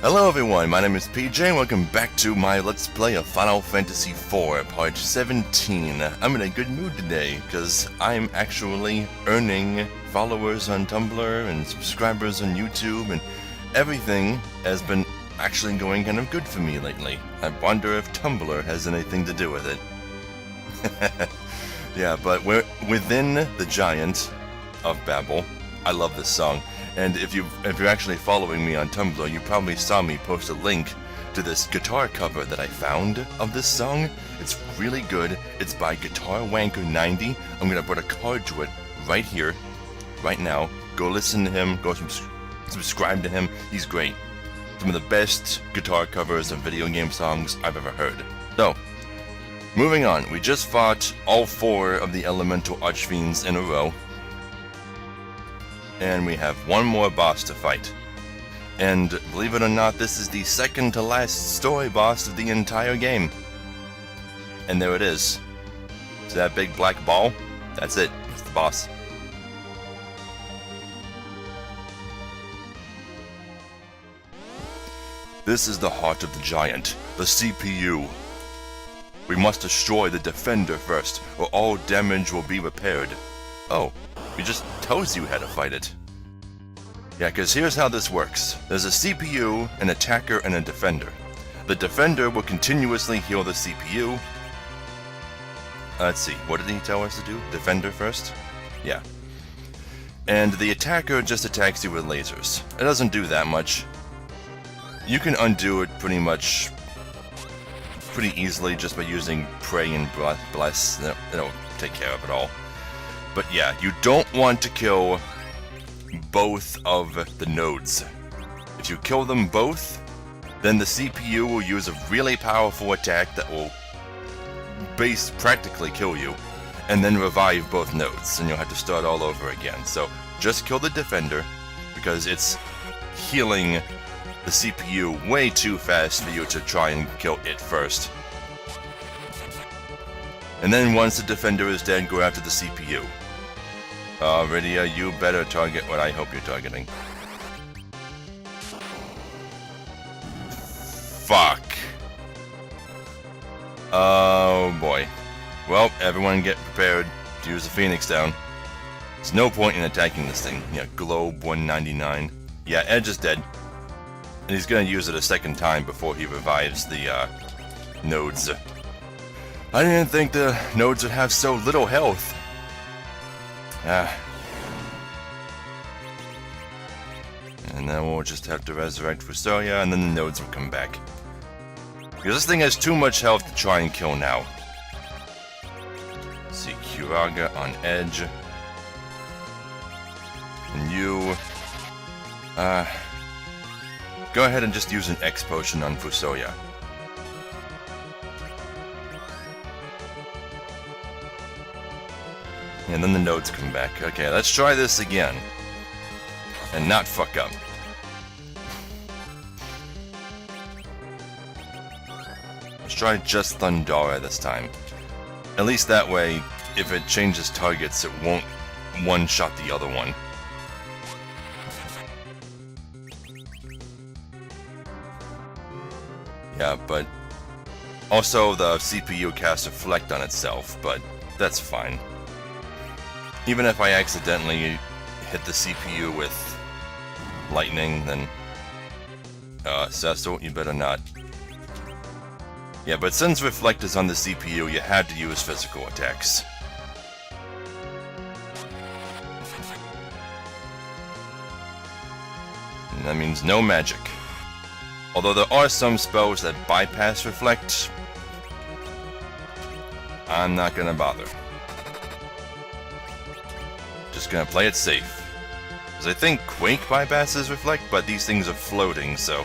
Hello everyone, my name is PJ and welcome back to my Let's Play of Final Fantasy IV, Part 17. I'm in a good mood today, because I'm actually earning followers on Tumblr and subscribers on YouTube, and everything has been actually going kind of good for me lately. I wonder if Tumblr has anything to do with it. Yeah, but we're within the giant of Babel. I love this song. And if you're actually following me on Tumblr, you probably saw me post a link to this guitar cover that I found of this song. It's really good. It's by Guitar Wanker 90. I'm gonna put a card to it right here, right now. Go listen to him. Go subscribe to him. He's great. Some of the best guitar covers of video game songs I've ever heard. So, moving on. We just fought all 4 of the elemental archfiends in a row. And we have one more boss to fight. And believe it or not, this is the second to last story boss of the entire game. And there it is. See that big black ball? That's it. That's the boss. This is the heart of the giant, the CPU. We must destroy the defender first, or all damage will be repaired. Oh. We just told you how to fight it. Yeah, because here's how this works. There's a CPU, an attacker, and a defender. The defender will continuously heal the CPU. Let's see, what did he tell us to do? Defender first? Yeah. And the attacker just attacks you with lasers. It doesn't do that much. You can undo it pretty easily just by using Pray and Bless. It'll take care of it all. But yeah, you don't want to kill both of the nodes. If you kill them both, then the CPU will use a really powerful attack that will practically kill you, and then revive both nodes, and you'll have to start all over again. So just kill the defender, because it's healing the CPU way too fast for you to try and kill it first. And then once the defender is dead, go after the CPU. Rydia, you better target what I hope you're targeting. Fuck. Oh boy. Well, everyone get prepared to use the Phoenix down. There's no point in attacking this thing. Yeah, Globe 199. Yeah, Edge is dead. And he's gonna use it a second time before he revives the nodes. I didn't think the nodes would have so little health. And then we'll just have to resurrect Fusoya, and then the nodes will come back. Because this thing has too much health to try and kill now. Let's see, Kuraga on Edge. And you... go ahead and just use an X potion on Fusoya. And then the nodes come back. Okay, let's try this again. And not fuck up. Let's try just Thundara this time. At least that way, if it changes targets, it won't one-shot the other one. Yeah, but... also the CPU casts Reflect on itself, but that's fine. Even if I accidentally hit the CPU with lightning, then... Cecil, you better not. Yeah, but since Reflect is on the CPU, you had to use physical attacks. And that means no magic. Although there are some spells that bypass Reflect, I'm not gonna bother. Just gonna play it safe. Because I think Quake bypasses Reflect, but these things are floating, so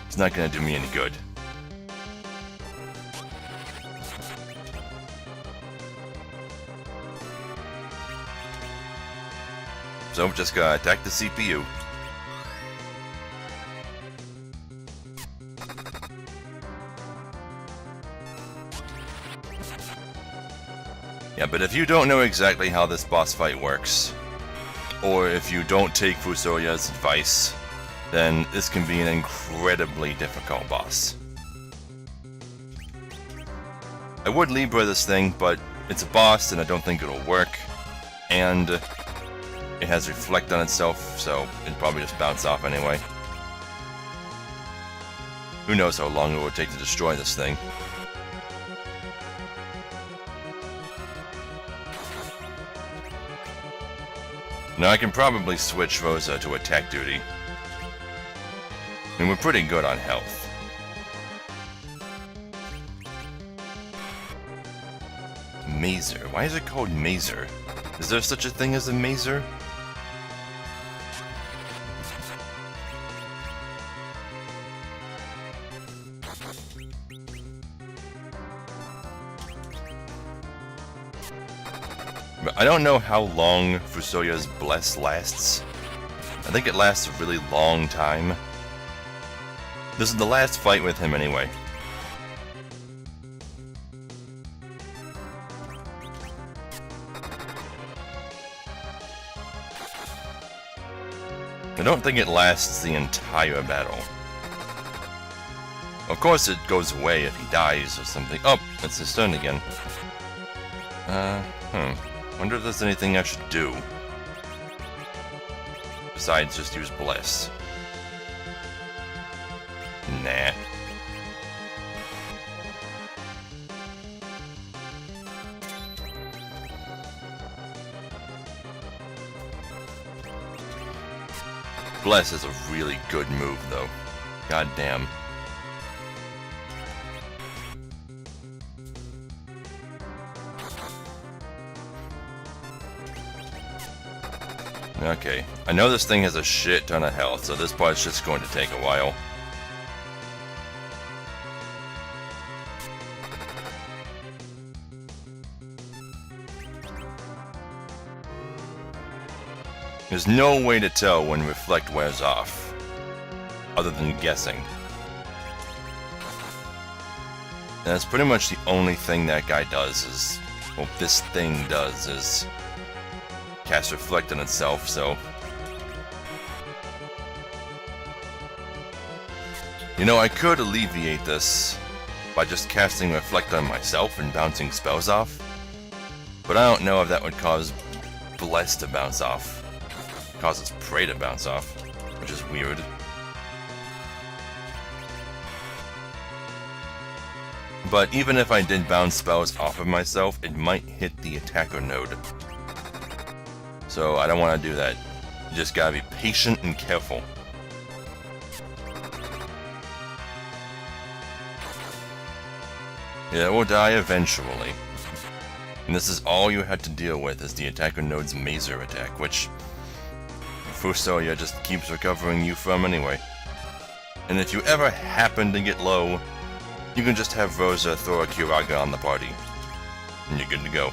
it's not gonna do me any good. So I'm just gonna attack the CPU. Yeah, but if you don't know exactly how this boss fight works, or if you don't take Fusoya's advice, then this can be an incredibly difficult boss. I would Libra this thing, but it's a boss and I don't think it'll work. And it has Reflect on itself, so it'd probably just bounce off anyway. Who knows how long it would take to destroy this thing. Now I can probably switch Rosa to attack duty. And we're pretty good on health. Mazer. Why is it called Mazer? Is there such a thing as a Mazer? But I don't know how long Fusoya's Bless lasts. I think it lasts a really long time. This is the last fight with him anyway. I don't think it lasts the entire battle. Of course it goes away if he dies or something. Oh, it's his turn again. Wonder if there's anything I should do. Besides just use Bless. Nah. Bless is a really good move, though. God damn. Okay, I know this thing has a shit ton of health, so this part's just going to take a while. There's no way to tell when Reflect wears off, other than guessing. And that's pretty much the only thing that guy does is, well, this thing does is cast Reflect on itself, so... You know, I could alleviate this by just casting Reflect on myself and bouncing spells off, but I don't know if that would cause Bless to bounce off. Causes Prey to bounce off, which is weird. But even if I did bounce spells off of myself, it might hit the attacker node. So I don't want to do that. You just gotta be patient and careful. Yeah, it will die eventually. And this is all you had to deal with is the attacker node's Mazer attack, which Fusoya just keeps recovering you from anyway. And if you ever happen to get low, you can just have Rosa throw a Kiraga on the party, and you're good to go.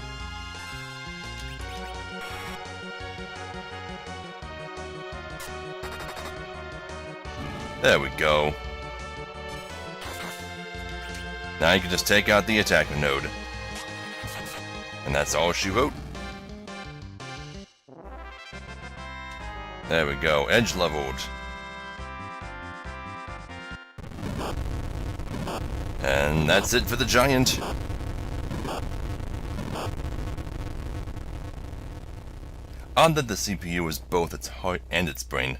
There we go. Now you can just take out the attacker node. And that's all she wrote. There we go, edge leveled. And that's it for the giant. Odd that the CPU is both its heart and its brain.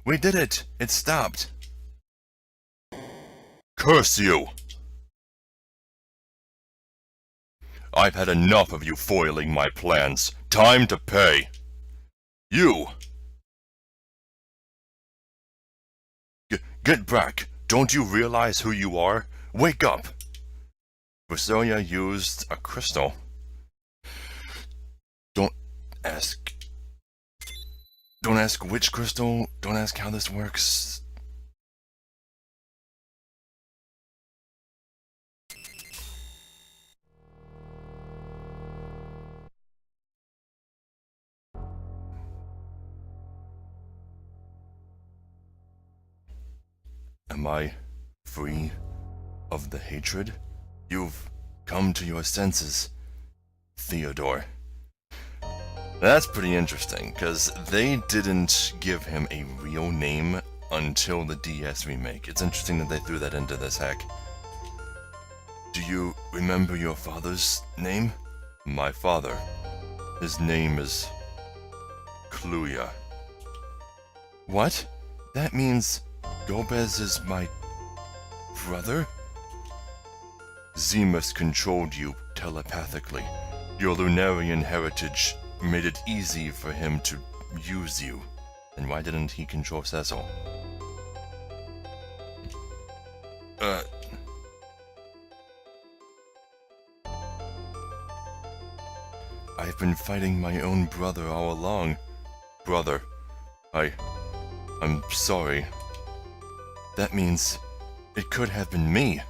We did it! It stopped! Curse you! I've had enough of you foiling my plans. Time to pay! You! Get back! Don't you realize who you are? Wake up! Fusoya used a crystal. Don't ask which crystal. Don't ask how this works. Am I free of the hatred? You've come to your senses, Theodore. That's pretty interesting, because they didn't give him a real name until the DS remake. It's interesting that they threw that into this hack. Do you remember your father's name? My father. His name is Kluya. What? That means Gomez is my brother? Zemus controlled you telepathically. Your Lunarian heritage made it easy for him to use you. Then why didn't he control Cecil? I've been fighting my own brother all along. Brother, I'm sorry. That means it could have been me.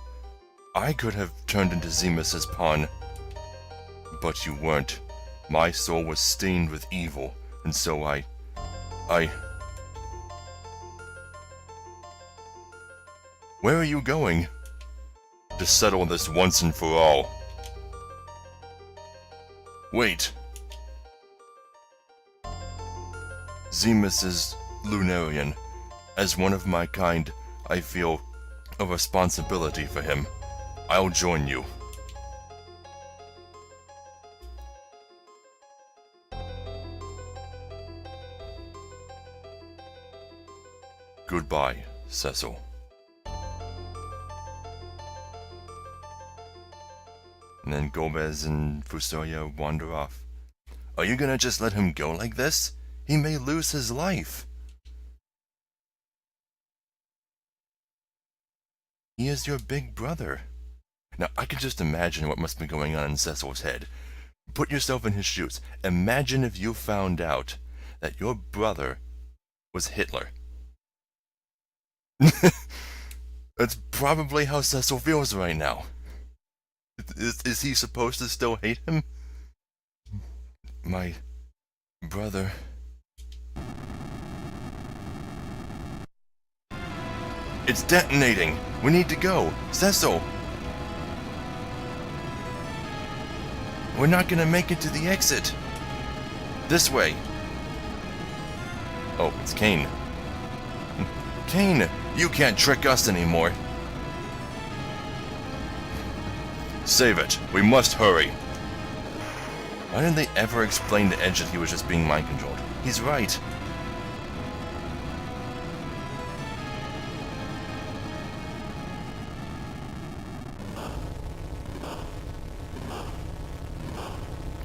I could have turned into Zemus's pawn. But you weren't. My soul was stained with evil, and so I... Where are you going? To settle this once and for all. Wait. Zemus is Lunarian. As one of my kind, I feel a responsibility for him. I'll join you. Goodbye, Cecil. And then Gomez and Fusoya wander off. Are you gonna just let him go like this? He may lose his life. He is your big brother. Now, I can just imagine what must be going on in Cecil's head. Put yourself in his shoes. Imagine if you found out that your brother was Hitler. That's probably how Cecil feels right now. Is he supposed to still hate him? My brother... It's detonating! We need to go! Cecil! We're not gonna make it to the exit! This way! Oh, it's Kane. Kane! You can't trick us anymore! Save it! We must hurry! Why didn't they ever explain to Edge that he was just being mind-controlled? He's right!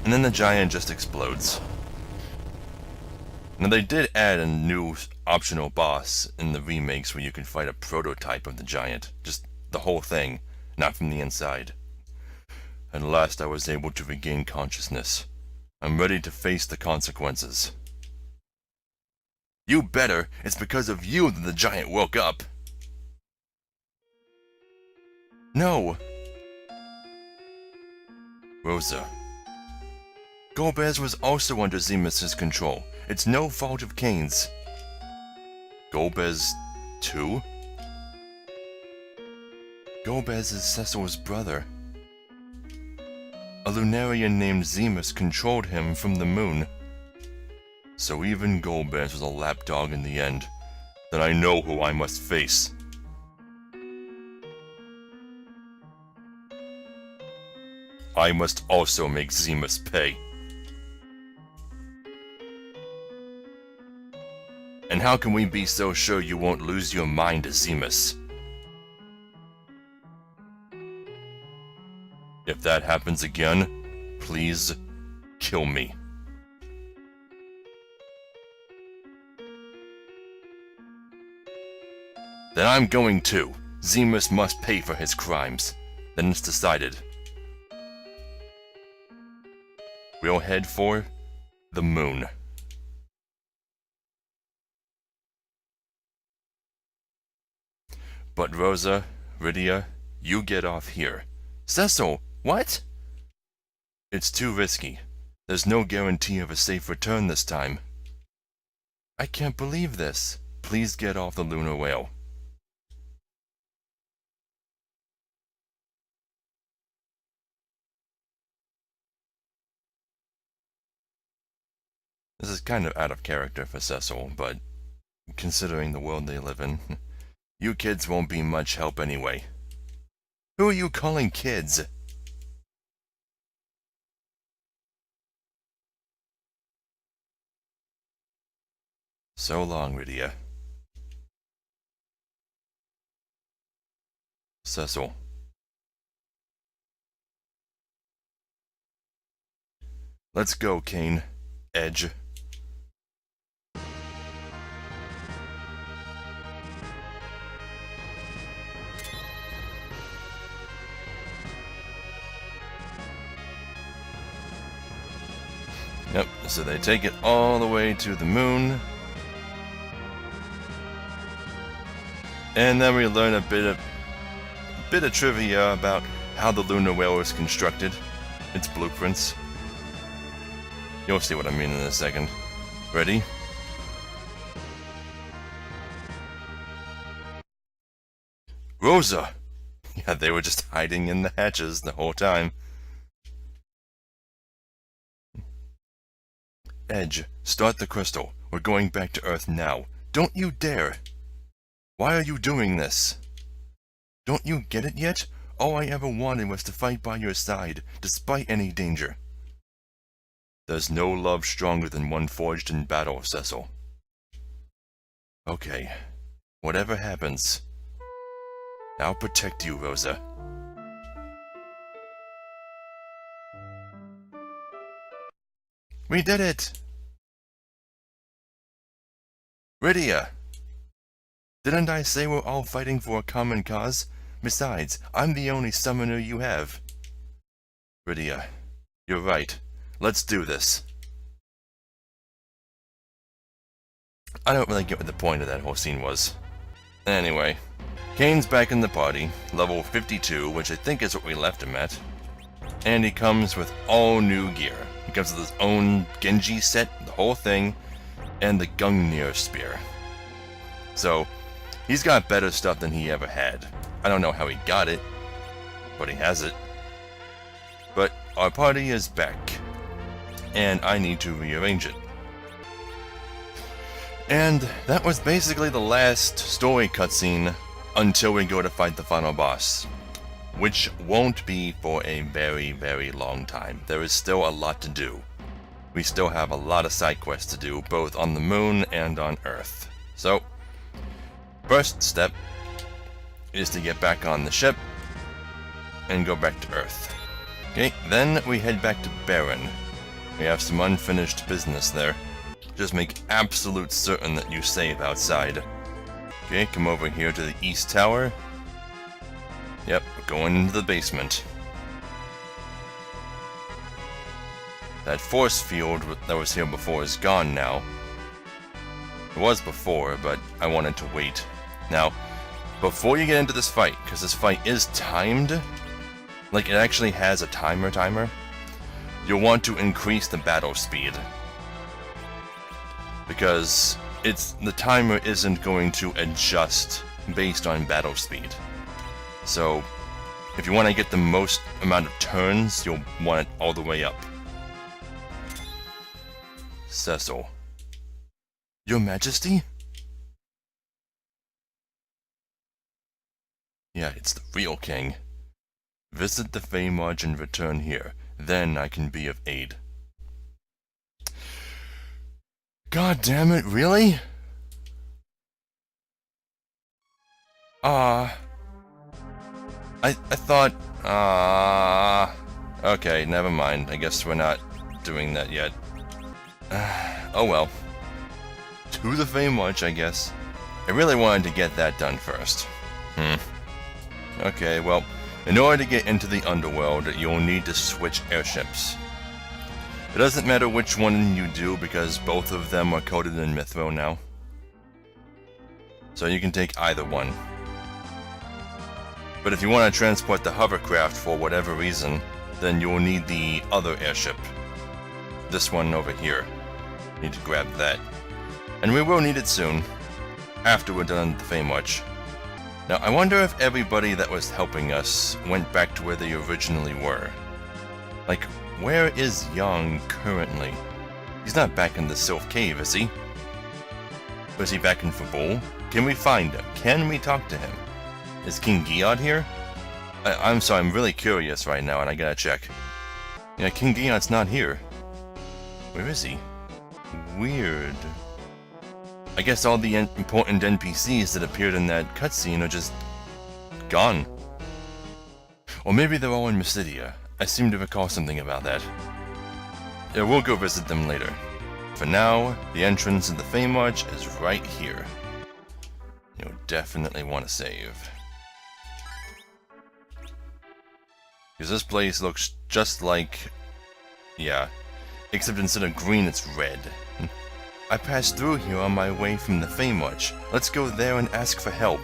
And then the giant just explodes. Now they did add a new optional boss in the remakes where you can fight a prototype of the giant. Just the whole thing, not from the inside. At last I was able to regain consciousness. I'm ready to face the consequences. You better! It's because of you that the giant woke up! No! Rosa. Golbez was also under Zemus's control. It's no fault of Kane's. Golbez, too? Golbez is Cecil's brother. A Lunarian named Zemus controlled him from the moon. So even Golbez was a lapdog in the end. Then I know who I must face. I must also make Zemus pay. And how can we be so sure you won't lose your mind to Zemus? If that happens again, please kill me. Then I'm going too. Zemus must pay for his crimes. Then it's decided. We'll head for the moon. But Rosa, Rydia, you get off here. Cecil, what? It's too risky. There's no guarantee of a safe return this time. I can't believe this. Please get off the lunar whale. This is kind of out of character for Cecil, but considering the world they live in, you kids won't be much help anyway. Who are you calling kids? So long, Rydia. Cecil. Let's go, Kane. Edge. Yep, so they take it all the way to the moon. And then we learn a bit of trivia about how the lunar whale was constructed. Its blueprints. You'll see what I mean in a second. Ready? Rosa! Yeah, they were just hiding in the hatches the whole time. Edge, start the crystal. We're going back to Earth now. Don't you dare! Why are you doing this? Don't you get it yet? All I ever wanted was to fight by your side, despite any danger. There's no love stronger than one forged in battle, Cecil. Okay, whatever happens, I'll protect you, Rosa. We did it! Rydia! Didn't I say we're all fighting for a common cause? Besides, I'm the only summoner you have. Rydia, you're right. Let's do this. I don't really get what the point of that whole scene was. Anyway, Kane's back in the party, level 52, which I think is what we left him at. And he comes with all new gear. He comes with his own Genji set, the whole thing, and the Gungnir spear. So, he's got better stuff than he ever had. I don't know how he got it, but he has it. But our party is back, and I need to rearrange it. And that was basically the last story cutscene until we go to fight the final boss, which won't be for a very, very long time. There is still a lot to do. We still have a lot of side quests to do, both on the moon and on Earth. So, first step is to get back on the ship and go back to Earth. Okay, then we head back to Baron. We have some unfinished business there. Just make absolute certain that you save outside. Okay, come over here to the East Tower. Yep, we're going into the basement. That force field that was here before is gone now. It was before, but I wanted to wait. Now, before you get into this fight, because this fight is timed, like it actually has a timer, you'll want to increase the battle speed. Because the timer isn't going to adjust based on battle speed. So, if you want to get the most amount of turns, you'll want it all the way up. Cecil. Your Majesty? Yeah, it's the real king. Visit the Feymarch and return here. Then I can be of aid. God damn it, really? I thought, okay, never mind. I guess we're not doing that yet. Oh well. To the Feymarch, I guess. I really wanted to get that done first. Okay, well, in order to get into the underworld, you'll need to switch airships. It doesn't matter which one you do, because both of them are coded in Mithro now. So you can take either one. But if you want to transport the hovercraft for whatever reason, then you'll need the other airship. This one over here. You need to grab that. And we will need it soon, after we're done with the Feymarch. Now, I wonder if everybody that was helping us went back to where they originally were. Like, where is Yang currently? He's not back in the Sylph Cave, is he? Or is he back in Fabul? Can we find him? Can we talk to him? Is King Giod here? I'm sorry, I'm really curious right now, and I gotta check. Yeah, King Giod's not here. Where is he? Weird. I guess all the important NPCs that appeared in that cutscene are just gone. Or maybe they're all in Mysidia. I seem to recall something about that. Yeah, we'll go visit them later. For now, the entrance to the Feymarch is right here. You'll definitely want to save. Because this place looks just like... yeah. Except instead of green, it's red. I passed through here on my way from the Feymarch. Let's go there and ask for help.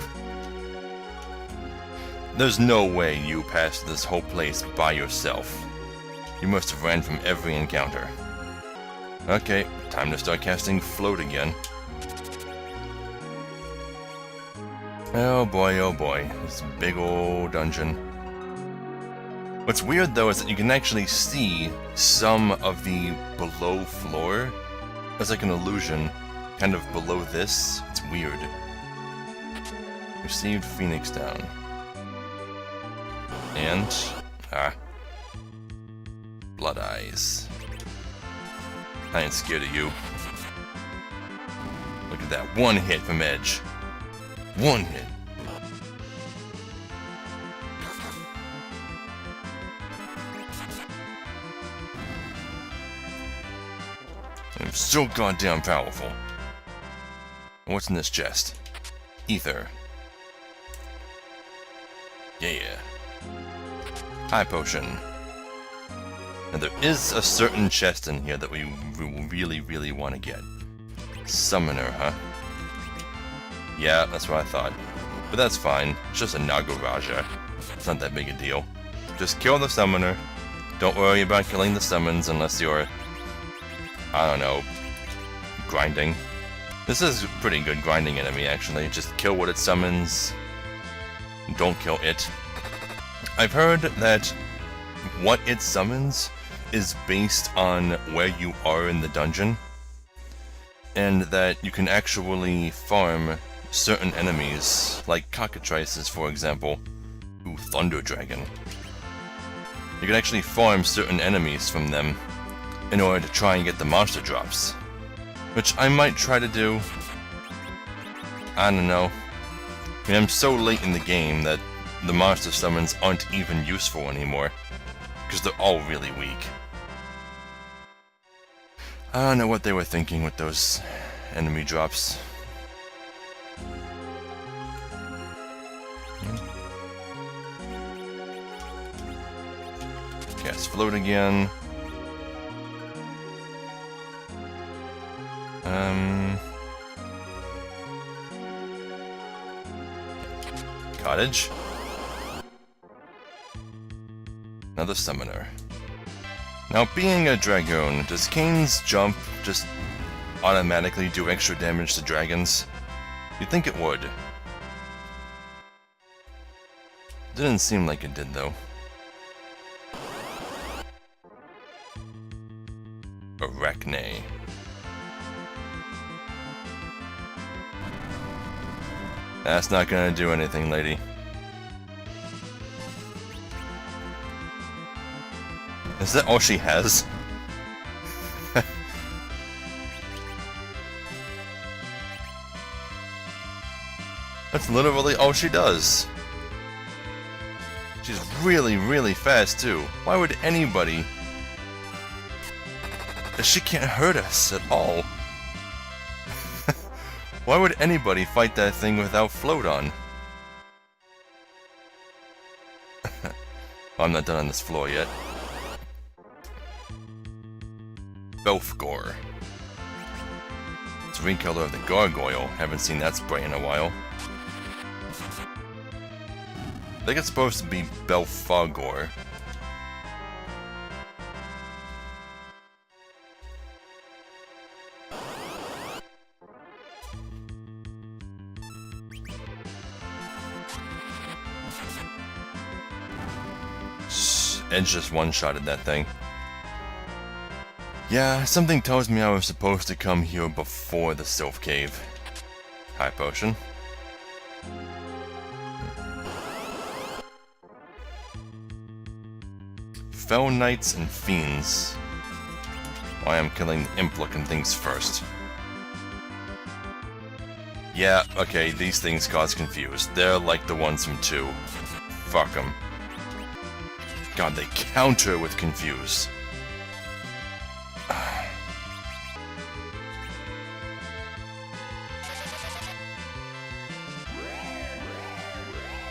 There's no way you passed this whole place by yourself. You must have ran from every encounter. Okay, time to start casting Float again. Oh boy, this big old dungeon. What's weird though is that you can actually see some of the below floor. It's like an illusion, kind of below this. It's weird. Received Phoenix down. And... Blood Eyes. I ain't scared of you. Look at that, one hit from Edge. One hit. I'm so goddamn powerful. What's in this chest? Ether. Yeah. High potion. And there is a certain chest in here that we really want to get. Summoner, huh? Yeah, that's what I thought. But that's fine. It's just a Nagaraja. It's not that big a deal. Just kill the summoner. Don't worry about killing the summons unless you're... I don't know... grinding. This is a pretty good grinding enemy, actually. Just kill what it summons. Don't kill it. I've heard that what it summons is based on where you are in the dungeon, and that you can actually farm certain enemies, like cockatrices, for example. Ooh, Thunder Dragon. You can actually farm certain enemies from them in order to try and get the monster drops, which I might try to do. I don't know. I mean, I'm so late in the game that the monster summons aren't even useful anymore, because they're all really weak. I don't know what they were thinking with those enemy drops. Cast Float again. Cottage. Another summoner. Now, being a dragoon, does Kane's jump just automatically do extra damage to dragons? You'd think it would. Didn't seem like it did, though. Arachne. That's not gonna do anything, lady. Is that all she has? That's literally all she does. She's really fast, too. Why would anybody... She can't hurt us at all. Why would anybody fight that thing without Float on? I'm not done on this floor yet. Belfgor. It's a recolor of the gargoyle. Haven't seen that spray in a while. I think it's supposed to be Belfagor. Edge just one-shotted that thing. Yeah, something tells me I was supposed to come here before the Sylph Cave. High potion. Fell Knights and Fiends. Why I'm killing imp-looking things first. Yeah, okay, these things cause confused. They're like the ones from 2. Fuck them. God, they counter with confuse.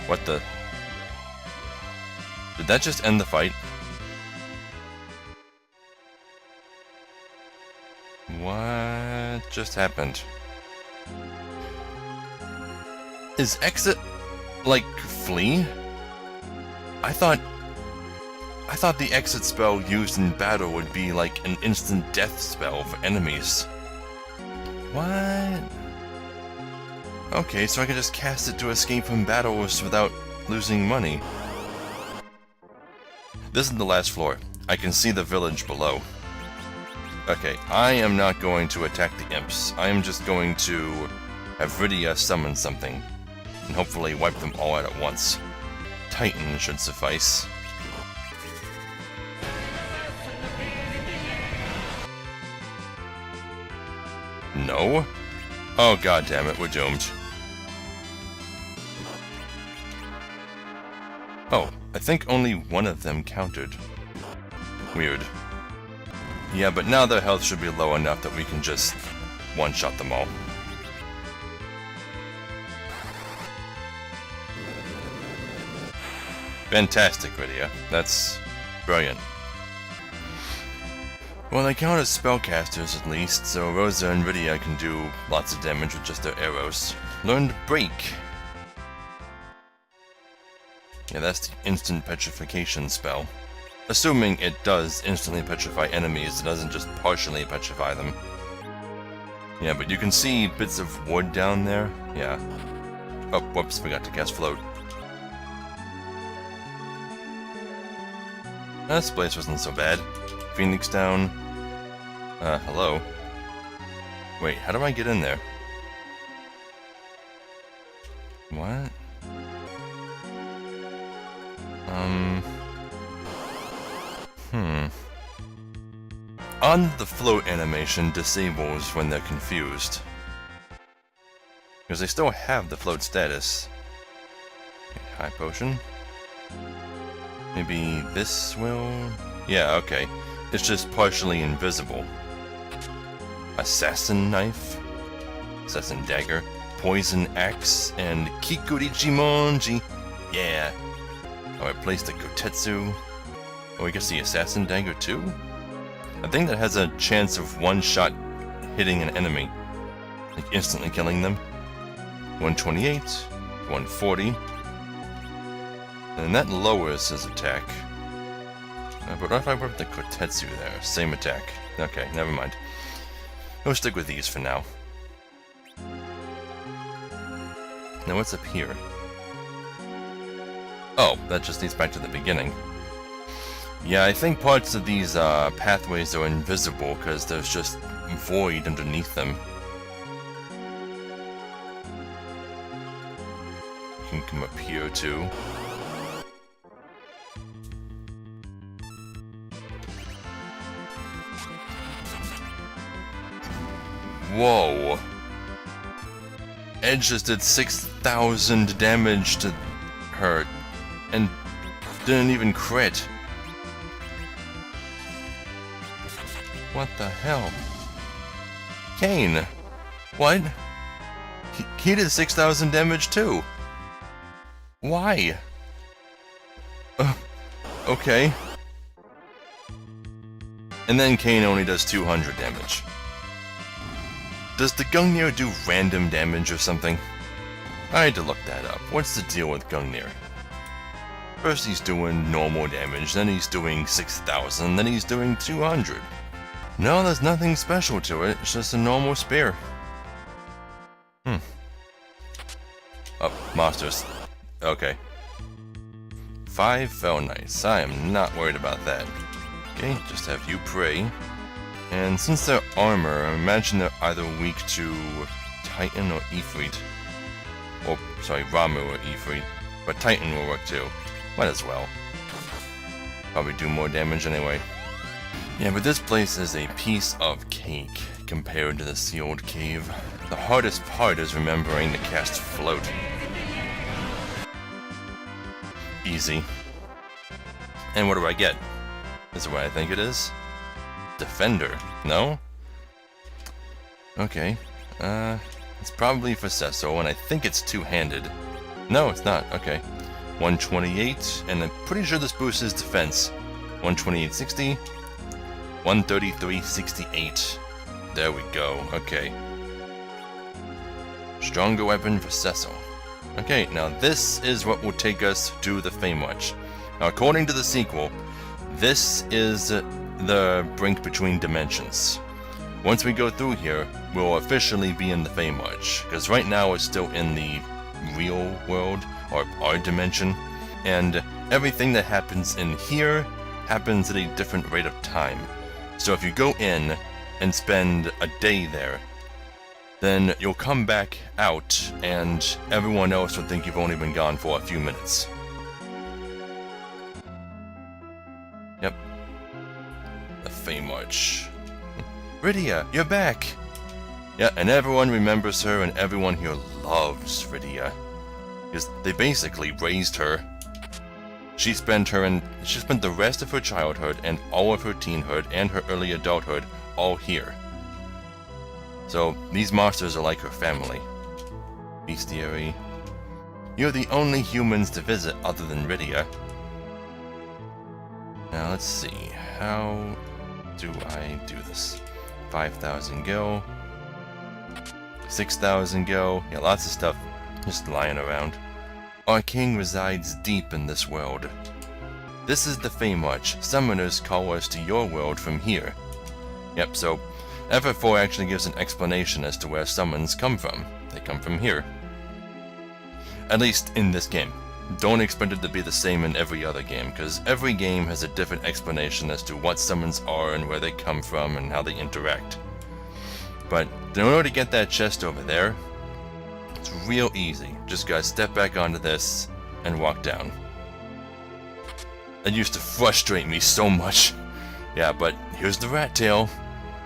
What the? Did that just end the fight? What just happened? Is exit like flee? I thought the exit spell used in battle would be like an instant death spell for enemies. What? Okay, so I can just cast it to escape from battles without losing money. This is the last floor. I can see the village below. Okay, I am not going to attack the imps. I am just going to have Rydia summon something, and hopefully wipe them all out at once. Titan should suffice. No? Oh god damn it, we're doomed. Oh, I think only one of them countered. Weird. Yeah, but now their health should be low enough that we can just one-shot them all. Fantastic, Rydia. That's brilliant. Well, they count as spellcasters at least, so Rosa and Rydia can do lots of damage with just their arrows. Learned Break. Yeah, that's the instant petrification spell. Assuming it does instantly petrify enemies, it doesn't just partially petrify them. Yeah, but you can see bits of wood down there. Yeah. Oh, whoops, forgot to cast Float. This place wasn't so bad. Phoenix down. Hello? Wait, how do I get in there? What? On the float animation disables when they're confused. Because they still have the float status. Okay, high potion. Maybe this will... Yeah, okay. It's just partially invisible. Assassin Knife. Assassin Dagger. Poison Axe. And Kikurichimonji. Yeah. Oh, I placed the Gotetsu. Oh, I guess the Assassin Dagger too? I think that has a chance of one shot hitting an enemy. Like instantly killing them. 128. 140. And that lowers his attack. But what if I put the Kotetsu there? Same attack. Okay, never mind. We'll stick with these for now. Now what's up here? Oh, that just leads back to the beginning. Yeah, I think parts of these pathways are invisible because there's just void underneath them. You can come up here too. Whoa. Edge just did 6,000 damage to her and didn't even crit. What the hell? Kane! What? He did 6,000 damage too. Why? Okay. And then Kane only does 200 damage. Does the Gungnir do random damage or something? I had to look that up. What's the deal with Gungnir? First he's doing normal damage, then he's doing 6,000, then he's doing 200. No, there's nothing special to it, it's just a normal spear. Oh, monsters. Okay. 5 Fell Knights. I am not worried about that. Okay, just have you pray. And since they're armor, I imagine they're either weak to Titan or Ifrit. Or, sorry, Ramu or Ifrit. But Titan will work too. Might as well. Probably do more damage anyway. Yeah, but this place is a piece of cake compared to the sealed cave. The hardest part is remembering to cast Float. Easy. And what do I get? Is it what I think it is? Defender. No? Okay. It's probably for Cecil, and I think it's two-handed. No, it's not. Okay. 128, and I'm pretty sure this boosts his defense. 128.60. 133.68. There we go. Okay. Stronger weapon for Cecil. Okay, now this is what will take us to the Feymarch. Now, according to the sequel, this is the brink between dimensions. Once we go through here, we'll officially be in the Feymarch, because right now we're still in the real world, or our dimension, and everything that happens in here happens at a different rate of time. So if you go in and spend a day there, then you'll come back out and everyone else will think you've only been gone for a few minutes. Yep. The Feymarch. Rydia, you're back! Yeah, and everyone remembers her and everyone here loves Rydia. Because they basically raised her. She spent the rest of her childhood and all of her teenhood and her early adulthood all here. So these monsters are like her family. Bestiary. You're the only humans to visit other than Rydia. Now let's see, how do I do this? 5,000 gil. 6,000 gil. Yeah, lots of stuff just lying around. Our king resides deep in this world. This is the Feymarch. Summoners call us to your world from here. Yep, so FF4 actually gives an explanation as to where summons come from. They come from here. At least in this game. Don't expect it to be the same in every other game, because every game has a different explanation as to what summons are and where they come from and how they interact. But in order to get that chest over there, it's real easy. Just gotta step back onto this and walk down. It used to frustrate me so much. Yeah, but here's the rat tail.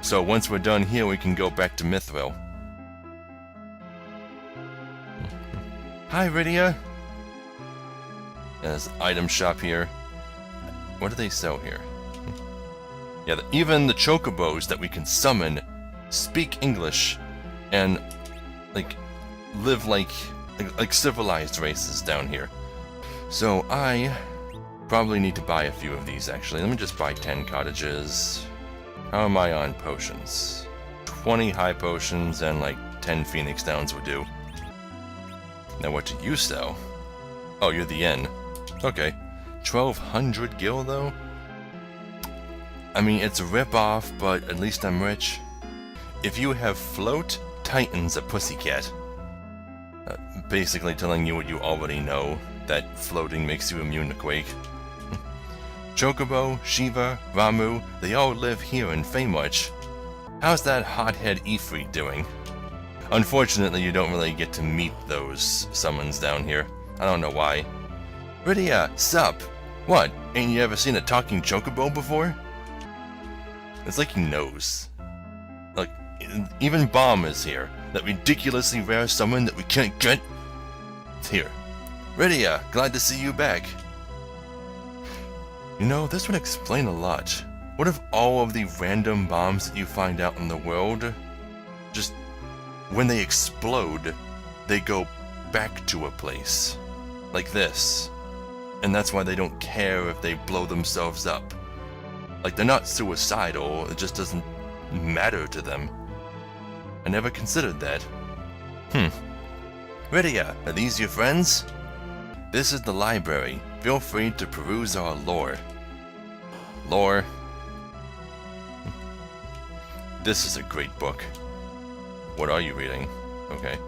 So once we're done here, we can go back to Mithril. Hi, Rydia. There's an item shop here. What do they sell here? Yeah, even the chocobos that we can summon speak English and live like civilized races down here. So I probably need to buy a few of these actually. Let me just buy 10 cottages. How am I on potions? 20 high potions and like 10 Phoenix Downs would do. Now what do you sell? Oh, you're the inn. Okay. 1,200 gil though? I mean, it's a rip-off, but at least I'm rich. If you have Float, Titan's a pussycat. Basically telling you what you already know, that floating makes you immune to Quake. Chocobo, Shiva, Ramu, they all live here in Feymarch. How's that hothead Ifrit doing? Unfortunately, you don't really get to meet those summons down here. I don't know why. Rydia, sup? What, ain't you ever seen a talking chocobo before? It's like he knows. Like, even Bomb is here. That ridiculously rare summon that we can't get. It's here. Rydia, glad to see you back. You know, this would explain a lot. What if all of the random bombs that you find out in the world, just when they explode, they go back to a place? Like this. And that's why they don't care if they blow themselves up. Like, they're not suicidal, it just doesn't matter to them. I never considered that. Rydia, are these your friends? This is the library. Feel free to peruse our lore. Lore. This is a great book. What are you reading? Okay.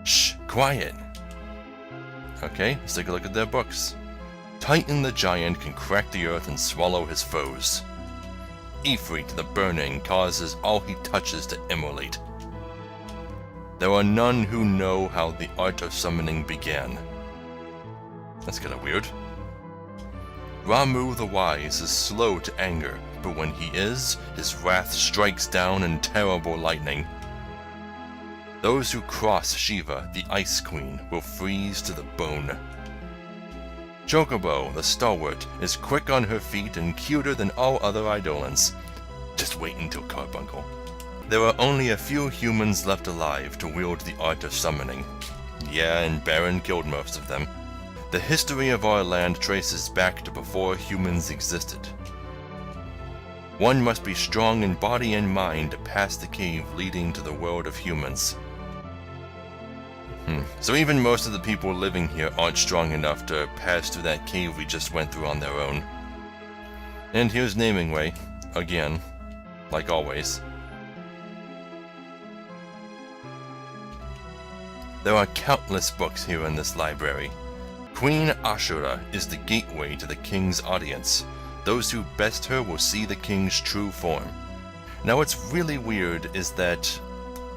Shh, quiet. Okay, let's take a look at their books. Titan the Giant can crack the earth and swallow his foes. Ifrit the Burning causes all he touches to immolate. There are none who know how the art of summoning began. That's kinda weird. Ramu the Wise is slow to anger, but when he is, his wrath strikes down in terrible lightning. Those who cross Shiva, the Ice Queen, will freeze to the bone. Chocobo, the stalwart, is quick on her feet and cuter than all other Eidolons. Just wait until Carbuncle. There are only a few humans left alive to wield the art of summoning. Yeah, and Baron killed most of them. The history of our land traces back to before humans existed. One must be strong in body and mind to pass the cave leading to the world of humans. So even most of the people living here aren't strong enough to pass through that cave we just went through on their own. And here's Naming Way, again, like always. There are countless books here in this library. Queen Ashura is the gateway to the king's audience. Those who best her will see the king's true form. Now what's really weird is that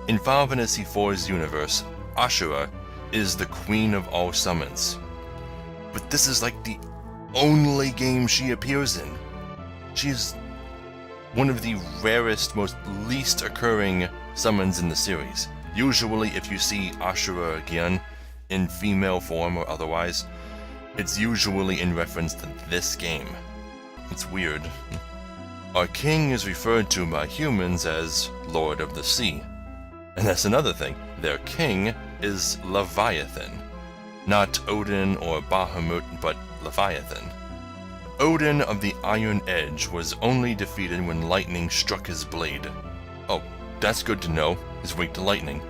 in Final Fantasy IV's universe, Ashura is the queen of all summons. But this is like the only game she appears in. She's one of the rarest, most least occurring summons in the series. Usually if you see Ashura again, in female form or otherwise, it's usually in reference to this game. It's weird. Our king is referred to by humans as Lord of the Sea. And that's another thing, their king is Leviathan. Not Odin or Bahamut, but Leviathan. Odin of the Iron Edge was only defeated when lightning struck his blade. Oh, that's good to know, he's weak to lightning.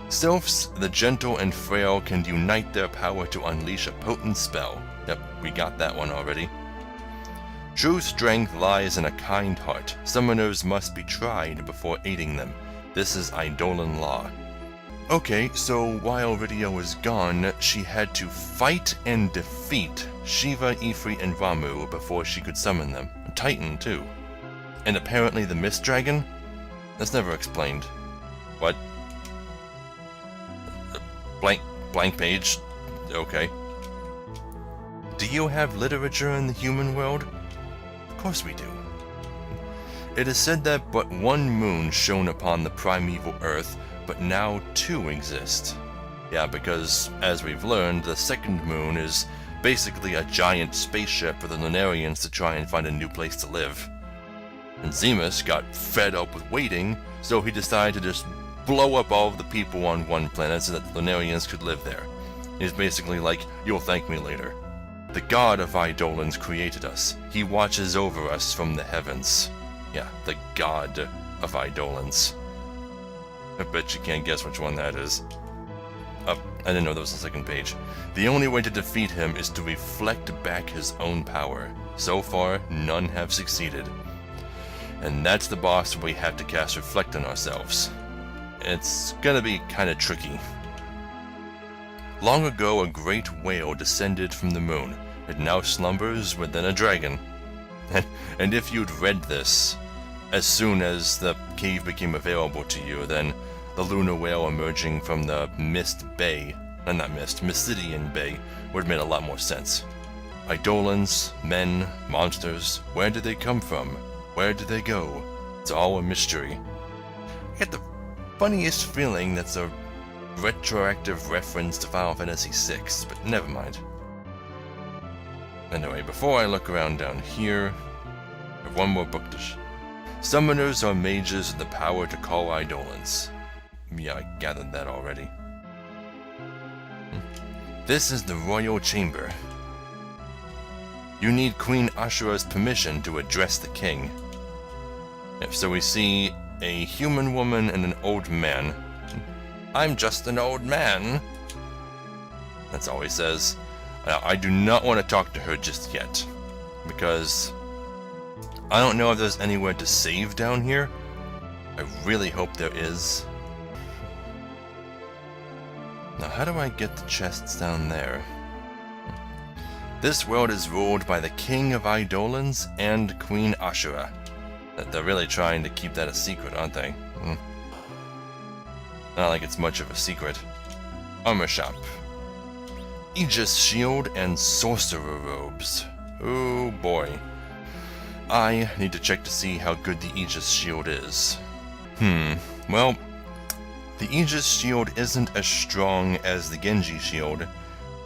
Sylphs, the gentle and frail, can unite their power to unleash a potent spell. Yep, we got that one already. True strength lies in a kind heart. Summoners must be tried before aiding them. This is Eidolon law. Okay, so while Rydia was gone, she had to fight and defeat Shiva, Ifrit, and Ramu before she could summon them. Titan, too. And apparently the Mist Dragon? That's never explained. What? Blank page? Okay. Do you have literature in the human world? Of course we do. It is said that but one moon shone upon the primeval Earth, but now two exist. Yeah, because, as we've learned, the second moon is basically a giant spaceship for the Lunarians to try and find a new place to live. And Zemus got fed up with waiting, so he decided to just blow up all of the people on one planet so that the Lunarians could live there. He's basically like, you'll thank me later. The god of Eidolons created us. He watches over us from the heavens. Yeah, the god of Eidolons. I bet you can't guess which one that is. I didn't know there was a second page. The only way to defeat him is to reflect back his own power. So far, none have succeeded. And that's the boss we have to cast Reflect on ourselves. It's gonna be kinda tricky. Long ago, a great whale descended from the moon. It now slumbers within a dragon. And if you'd read this, as soon as the cave became available to you, then the lunar whale emerging from the Mystidian Bay would have made a lot more sense. Eidolons, men, monsters, where did they come from? Where did they go? It's all a mystery. I get the funniest feeling that's a retroactive reference to Final Fantasy VI, but never mind. Anyway, before I look around down here, I have one more book to Summoners are mages with the power to call Eidolons. Yeah, I gathered that already. This is the Royal Chamber. You need Queen Ashura's permission to address the king. So we see a human woman and an old man. I'm just an old man. That's all he says. Now, I do not want to talk to her just yet, because I don't know if there's anywhere to save down here. I really hope there is. Now, how do I get the chests down there? This world is ruled by the King of Eidolons and Queen Ashura. They're really trying to keep that a secret, aren't they? Not like it's much of a secret. Armor shop. Aegis shield and sorcerer robes. Oh boy. I need to check to see how good the Aegis shield is. Well, the Aegis shield isn't as strong as the Genji shield,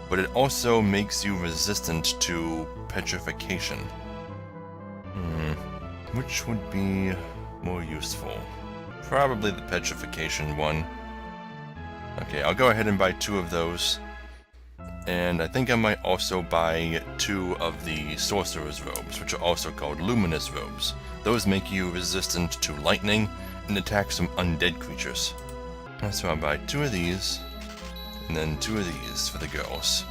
but it also makes you resistant to petrification. Which would be more useful? Probably the petrification one. Okay, I'll go ahead and buy 2 of those. And I think I might also buy 2 of the sorcerer's robes, which are also called luminous robes. Those make you resistant to lightning and attack some undead creatures. So I'll buy 2 of these, and then 2 of these for the girls.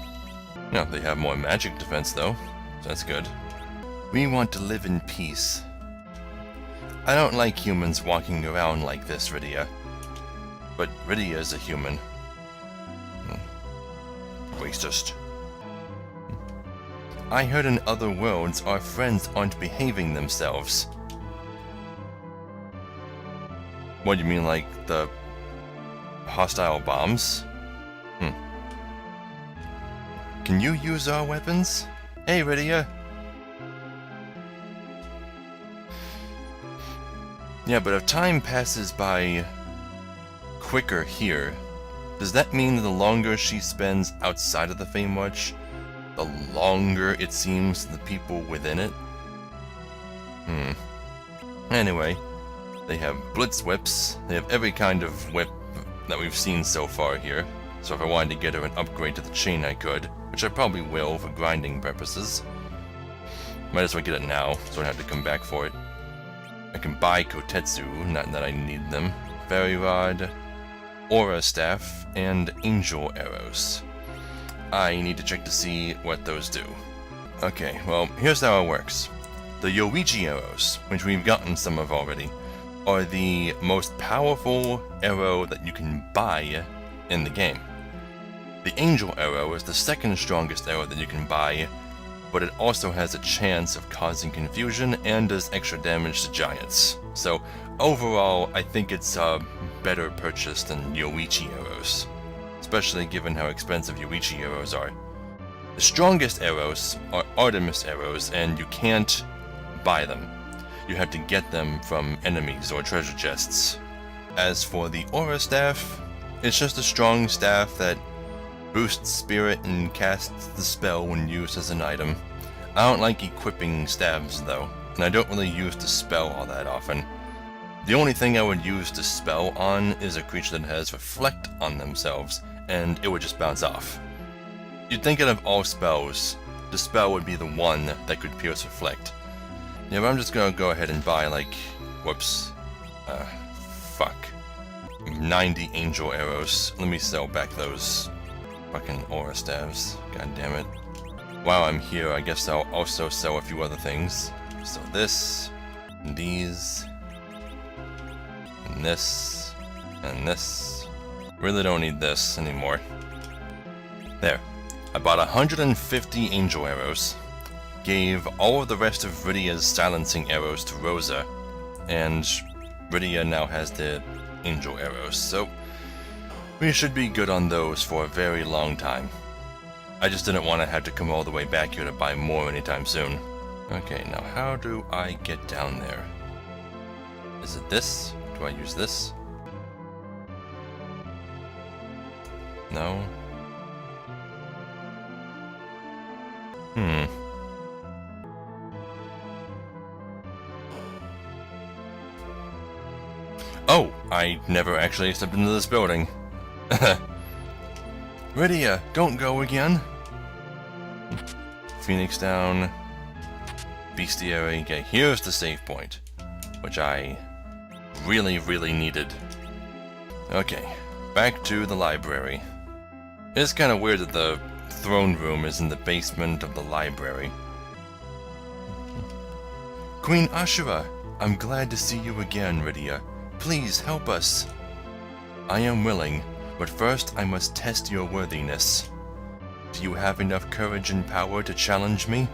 Now, they have more magic defense though, so that's good. We want to live in peace. I don't like humans walking around like this, Rydia. But Rydia is a human. Racist. I heard in other worlds our friends aren't behaving themselves. What do you mean, like the hostile bombs? Can you use our weapons? Hey, Rydia. Yeah, but if time passes by quicker here, does that mean that the longer she spends outside of the Feymarch, the longer it seems to the people within it? Anyway, they have blitz whips. They have every kind of whip that we've seen so far here. So if I wanted to get her an upgrade to the chain, I could, which I probably will for grinding purposes. Might as well get it now, so I don't have to come back for it. I can buy Kotetsu, not that I need them. Fairy Rod, Aura Staff, and Angel Arrows. I need to check to see what those do. Okay, well, here's how it works. The Yoichi Arrows, which we've gotten some of already, are the most powerful arrow that you can buy in the game. The Angel Arrow is the second strongest arrow that you can buy, but it also has a chance of causing confusion and does extra damage to giants. So overall, I think it's a better purchase than Yoichi arrows, especially given how expensive Yoichi arrows are. The strongest arrows are Artemis arrows, and you can't buy them. You have to get them from enemies or treasure chests. As for the Aura Staff, it's just a strong staff that boosts spirit and casts the spell when used as an item. I don't like equipping staves though, and I don't really use the spell all that often. The only thing I would use the spell on is a creature that has Reflect on themselves, and it would just bounce off. You'd think out of all spells, the spell would be the one that could pierce Reflect. Yeah, but I'm just gonna go ahead and buy like, 90 Angel Arrows. Let me sell back those fucking Aura Staves. God damn it. While I'm here, I guess I'll also sell a few other things. So this, and these, and this, and this. Really don't need this anymore. There. I bought 150 Angel Arrows, gave all of the rest of Rydia's silencing arrows to Rosa, and Rydia now has the Angel Arrows, so we should be good on those for a very long time. I just didn't want to have to come all the way back here to buy more anytime soon. Okay, now how do I get down there? Is it this? Do I use this? No? Oh, I never actually stepped into this building. Rydia, don't go again. Phoenix down. Bestiary. Okay, here's the save point, which I really needed. Okay, back to the library. It's kind of weird that the throne room is in the basement of the library. Queen Ashura, I'm glad to see you again, Rydia. Please help us. I am willing, but first I must test your worthiness. Do you have enough courage and power to challenge me?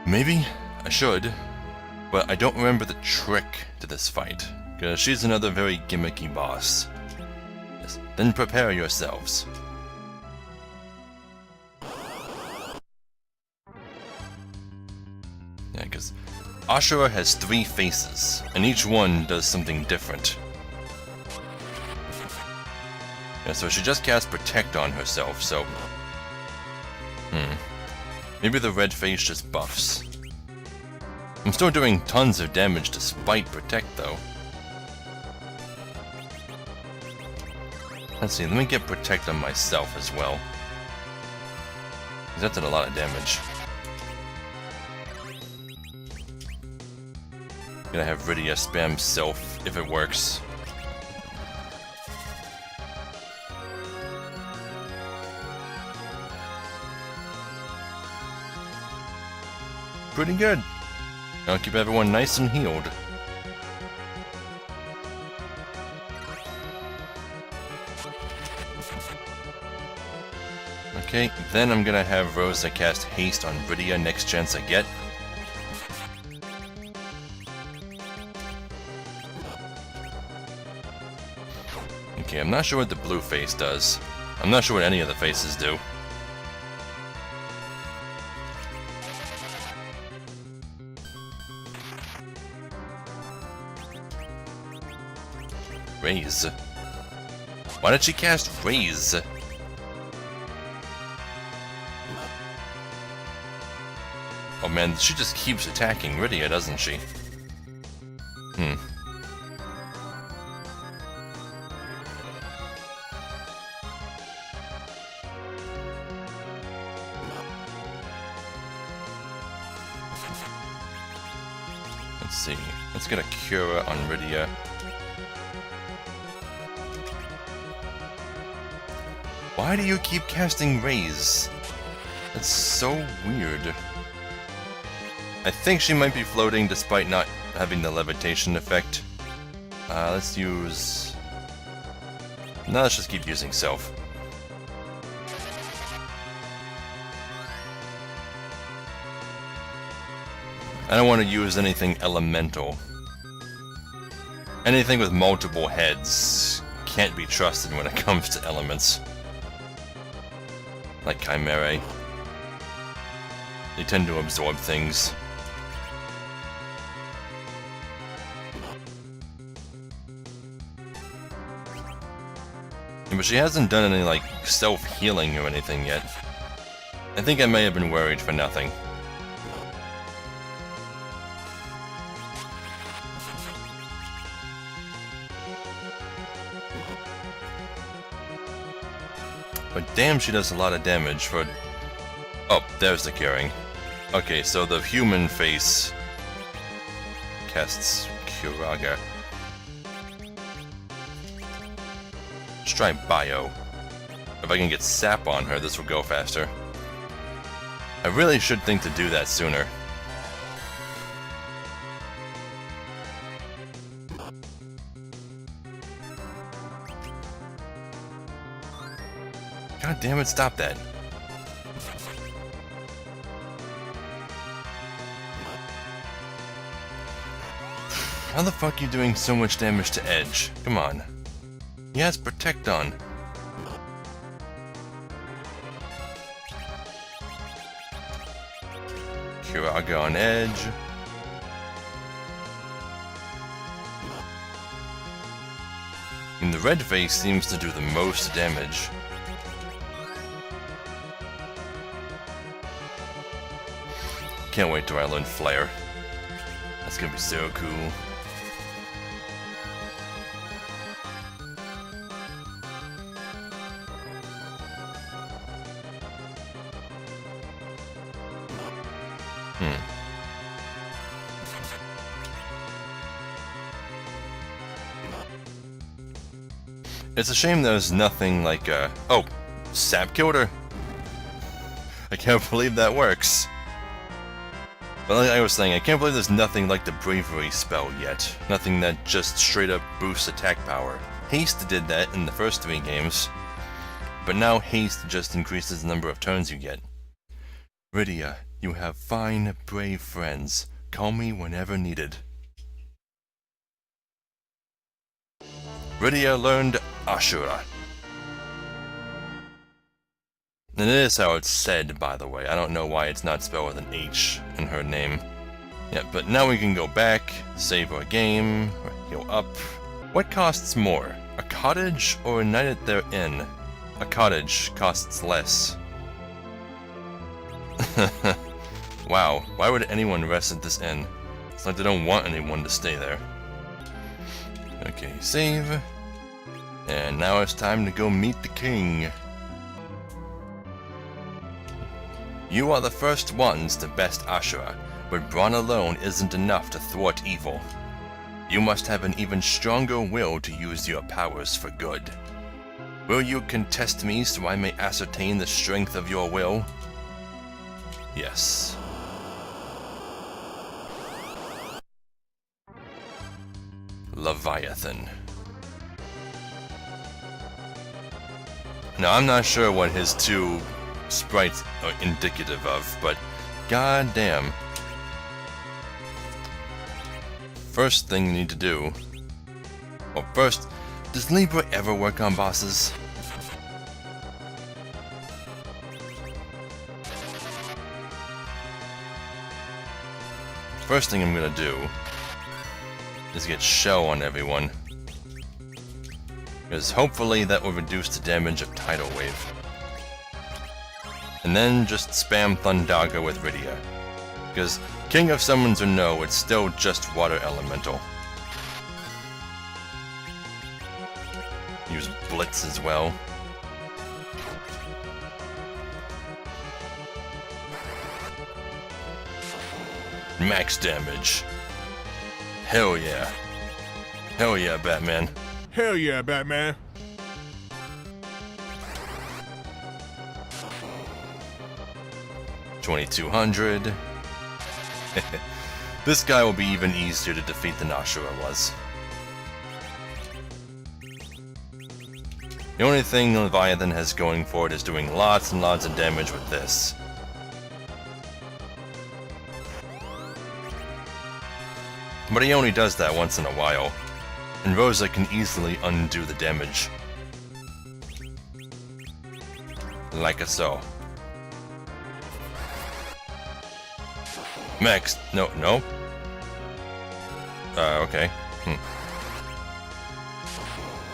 Maybe I should, but I don't remember the trick to this fight, because she's another very gimmicky boss. Yes, then prepare yourselves. Yeah, because Ashura has 3 faces, and each one does something different. Yeah, so she just cast Protect on herself, so... Maybe the red face just buffs. I'm still doing tons of damage despite Protect, though. Let's see, let me get Protect on myself as well. That did a lot of damage. Gonna have Rydia spam Self if it works. Pretty good. I'll keep everyone nice and healed. Okay, then I'm gonna have Rosa cast Haste on Rydia next chance I get. Okay, I'm not sure what the blue face does. I'm not sure what any of the faces do. Raise. Why did she cast Raise? Oh man, she just keeps attacking Rydia, doesn't she? Let's see. Let's get a Cura on Rydia. Why do you keep casting Raise? That's so weird. I think she might be floating despite not having the levitation effect. Let's use... No, let's just keep using Self. I don't want to use anything elemental. Anything with multiple heads can't be trusted when it comes to elements. Like Chimerae. They tend to absorb things. But she hasn't done any, like, self-healing or anything yet. I think I may have been worried for nothing. But damn, she does a lot of damage for... Oh, there's the curing. Okay, so the human face casts Curaga. Let's try Bio. If I can get Sap on her, this will go faster. I really should think to do that sooner. God damn it, stop that. How the fuck are you doing so much damage to Edge? Come on. He has Protect on. Curaga on Edge. And the red face seems to do the most damage. Can't wait till I learn Flare. That's gonna be so cool. It's a shame there's nothing like, oh, Sap killed her. I can't believe that works. But like I was saying, I can't believe there's nothing like the Bravery spell yet. Nothing that just straight up boosts attack power. Haste did that in the first 3 games. but now haste just increases the number of turns you get. Rydia, you have fine, brave friends. Call me whenever needed. Rydia learned Ashura. And it is how it's said, by the way. I don't know why it's not spelled with an H in her name. Yeah, but now we can go back, save our game, heal up. What costs more, a cottage or a night at their inn? A cottage costs less. Wow, why would anyone rest at this inn? It's like they don't want anyone to stay there. Okay, save. And now it's time to go meet the king. You are the first ones to best Ashura, but brawn alone isn't enough to thwart evil. You must have an even stronger will to use your powers for good. Will you contest me so I may ascertain the strength of your will? Yes. Leviathan. Now, I'm not sure what his two sprites are indicative of, but goddamn. First thing you need to do... Well, first, does Libra ever work on bosses? First thing I'm gonna do is get Shell on everyone. Because hopefully that will reduce the damage of Tidal Wave. And then just spam Thundaga with Rydia. Because King of Summons or no, it's still just Water Elemental. Use Blitz as well. Max damage. Hell yeah. Hell yeah, Batman. Hell yeah, Batman. $2,200. This guy will be even easier to defeat than Ashura was. The only thing Leviathan has going for it is doing lots and lots of damage with this. But he only does that once in a while, and Rosa can easily undo the damage. Like so. Max, no. Okay.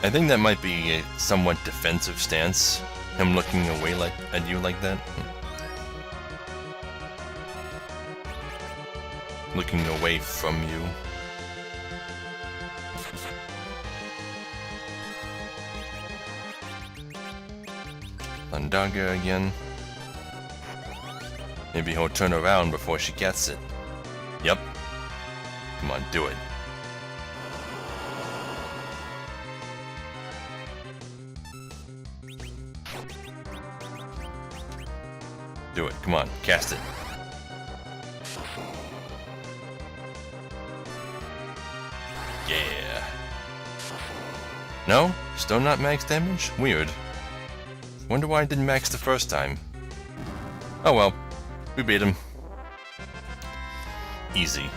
I think that might be a somewhat defensive stance, him looking away at you like that. Looking away from you. Thundaga again. Maybe he'll turn around before she gets it. Yep. Come on, do it. Do it, come on, cast it. Yeah. No? Still not max damage? Weird. Wonder why I didn't max the first time. Oh well. We beat him. Easy.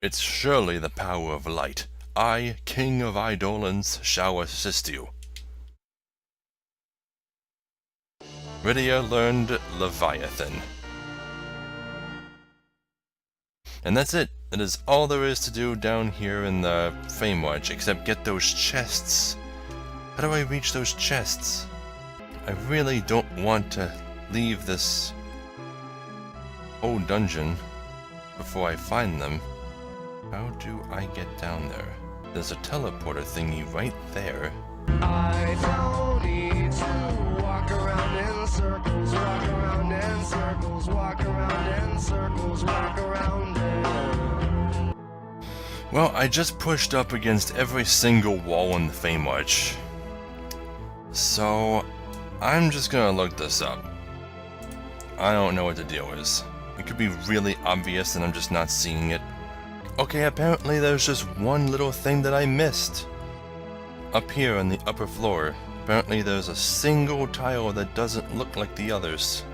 It's surely the power of light. I, King of Eidolons, shall assist you. Rydia learned Leviathan. And that's it. That is all there is to do down here in the Fame Watch, except get those chests. How do I reach those chests? I really don't want to leave this whole dungeon before I find them. How do I get down there? There's a teleporter thingy right there. I don't need to walk around in circles, walk around in circles, walk around in circles, walk around in. Well, I just pushed up against every single wall in the Fame Arch. So, I'm just gonna look this up. I don't know what the deal is. It could be really obvious and I'm just not seeing it. Okay, apparently there's just one little thing that I missed. up here on the upper floor. Apparently there's a single tile that doesn't look like the others.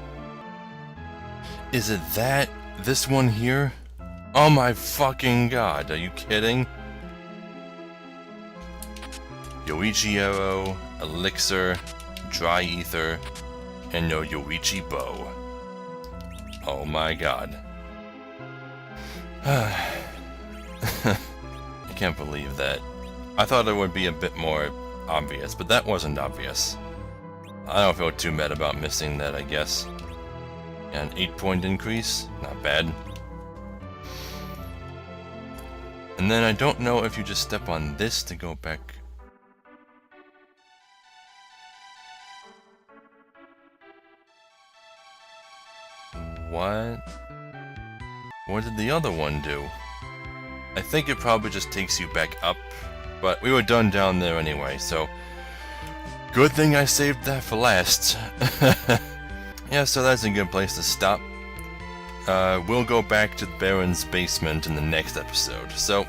Is it this one here? Oh my fucking god, are you kidding? Yoichi Arrow, Elixir, Dry Ether, and no Yoichi Bow. Oh my god. I can't believe that. I thought it would be a bit more obvious, but that wasn't obvious. I don't feel too bad about missing that, I guess. An 8-point increase, not bad. And then I don't know if you just step on this to go back. What? What did the other one do? I think it probably just takes you back up, but we were done down there anyway, so good thing I saved that for last. Yeah, so that's a good place to stop. We'll go back to Baron's basement in the next episode. So,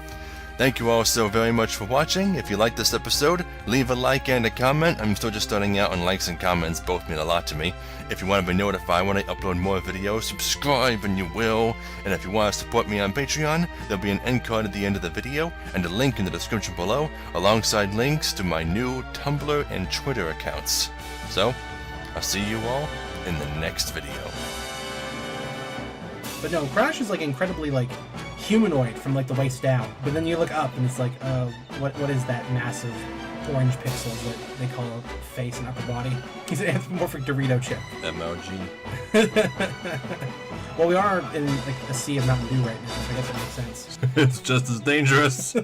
thank you all so very much for watching. If you liked this episode, leave a like and a comment. I'm still just starting out, and likes and comments both mean a lot to me. If you want to be notified when I upload more videos, subscribe and you will. And if you want to support me on Patreon, there'll be an end card at the end of the video and a link in the description below, alongside links to my new Tumblr and Twitter accounts. So, I'll see you all in the next video. But no, Crash is like incredibly like humanoid from like the waist down. But then you look up and it's like, what is that massive orange pixel that they call a face and upper body? He's an anthropomorphic Dorito chip. Emoji. Well, we are in like a sea of Mountain Dew right now, so I guess that makes sense. It's just as dangerous.